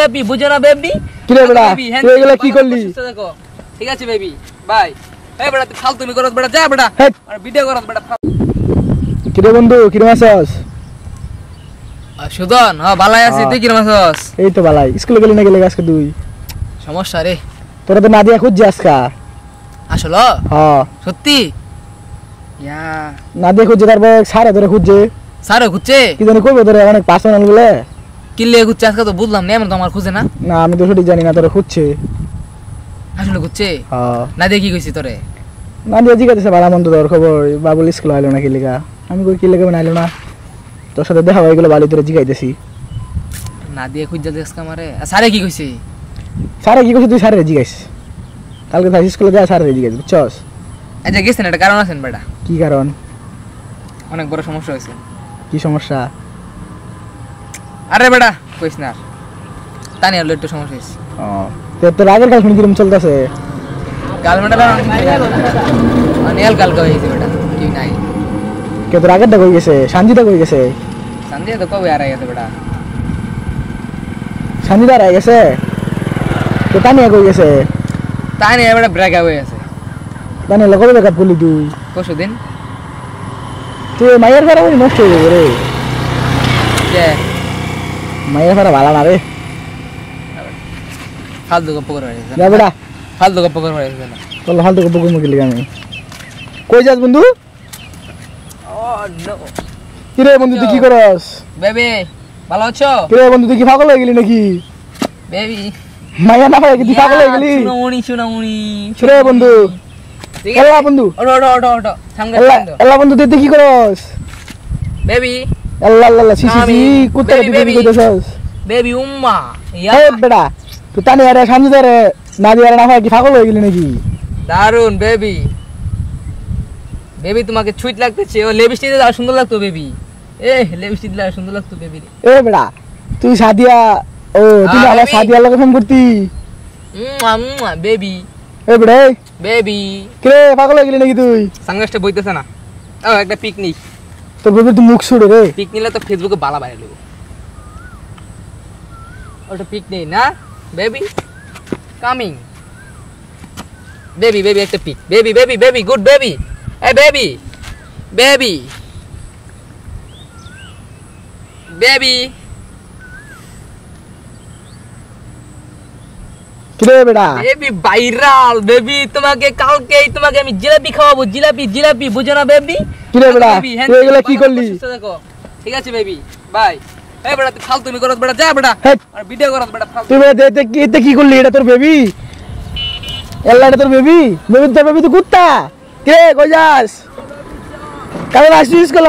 জিলাপি বুঝো না বেবি কি রে বেটা তুই এগুলা কি করলি দেখো ঠিক আছে বেবি বাই এই বেটা তুই ফালতুমি করছ বেটা যা বেটা আর ভিডিও করছ বেটা কি রে বন্ধু কি রে মাছস সুদন হ্যাঁ ভালাই আছি তুই কি রে মাছস এই তো ভালাই স্কুলে গেলি না গেলি আজকে তুই সমস্যা রে তোরা তো না দিয়া খুঁজছিস আজকে আসলে হ্যাঁ সত্যি ইয়া না দিয়ে খুঁজছে তারপর সারে ধরে খুঁজছে সারে খুঁজছে কি জানি কইবে ধরে অনেক পার্সোনাল বলে কিল্লে খুঁজছে আজকে তো বুঝলাম না এমন তো আমার খুঁজে না না আমি তো সঠিক জানি না তোরা খুঁজছে আসলে খুঁজছে হ্যাঁ না দিয়ে কি কইছি তোরে না দিয়ে জিজ্ঞাসা ভালো মন্দ তোর খবর বাবুল স্কুল আইলো না কি লেগা আমি কই কি লেগা বানাইলো না তোর সাথে দেখা হয়ে গেল বালি তোরে জিগাইতেছি না দিয়ে খুঁজছে আজকে আমারে সারে কি কইছে সারে কি কইছিস তুই সারে জিগাইস কালকে থাকি স্কুলে যা সারে জিগাইস বুঝছস আচ্ছা গেছেন একটা কারণ আছেন বেটা কি কারণ অনেক বড় সমস্যা হয়েছে কি সমস্যা আরে বেটা কইস না তানি হলো একটু সমস্যা হয়েছে তোর আগের কাল শুনি কিরম চলতেছে কাল মেটা অনেক কালকে হয়েছে বেটা কি নাই কে তোর আগেরটা কই গেছে শান্তিটা কই গেছে সন্ধ্যে তো কবে আর গেছে বেটা শান্তিটা আর গেছে তো তানিয়া কই গেছে তানি বেটা ব্রেক হয়ে গেছে তানিয়া লোক বেকআপ করলি তুই পরশু দিন তুই মায়ের ভাড়া নষ্ট হয়ে যাবে রে কে মায়ের ভাড়া ভালো না রে ফালতু গপ্প করে হয়েছে যা বেটা ফালতু গপ্প করে হয়েছে না তোর ফালতু গপ্প করবো কি লিখে আমি কই যাস বন্ধু ও নো কি রে বন্ধু তুই কি করস বেবি ভালো আছো কি রে বন্ধু তুই কি পাগল হয়ে গেলি নাকি বেবি মাইয়া না হয় কি তুই পাগল হয়ে গেলি শুনামুনি কি রে বন্ধু এলা বন্ধু ওটো সামনে এলা বন্ধু তুই কি করস বেবি আল্লাহ আল্লাহ সি সি সি কুত্তা তুই কি কইতাছস বেবি উম্মা ইয়া এই বেটা তুই তানি আরে শান্তি রে না দিয়া না হয় কি পাগল হয়ে গেলি নাকি দারুন বেবি বেবি তোমাকে ছুঁইট লাগতেছে ও লিপস্টিক দিয়ে আর সুন্দর লাগতো বেবি এ লিপস্টিক দিয়ে আর সুন্দর লাগতো বেবি এ বেটা তুই সাদিয়া ও তুই আমার সাদিয়া লগে ফোন করতি বেবি এ বেটা বেবি কে পাগল হয়ে গেলি নাকি তুই সানগ্লাসটা বইতেছে না ও একটা পিকনিক তোর বেবি তুই মুখ ছুড়ে রে পিক নিলে তো ফেসবুকে বালা বাইরে দেবো ওটা পিক নেই না বেবি কামিং বেবি বেবি একটা pic baby baby baby good baby এই বেবি বেবি বেবি কি রে বেটা বেবি ভাইরাল বেবি তোমাকে কালকেই তোমাকে আমি জিলাপি খাওয়াবো জিলাপি জিলাপি বুঝো না বেবি কি রে বেটা তুই এগুলা কি করলি দেখো ঠিক আছে বেবি বাই এই বেটা তুই ফালতুমি করছ বেটা যা বেটা আর ভিডিও করছ বেটা তুই বেটা দে কি করলি এটা তোর বেবি এল্লা এটা তোর বেবি বেবি তো কুত্তা কে কই যাস কাল আসছিস কল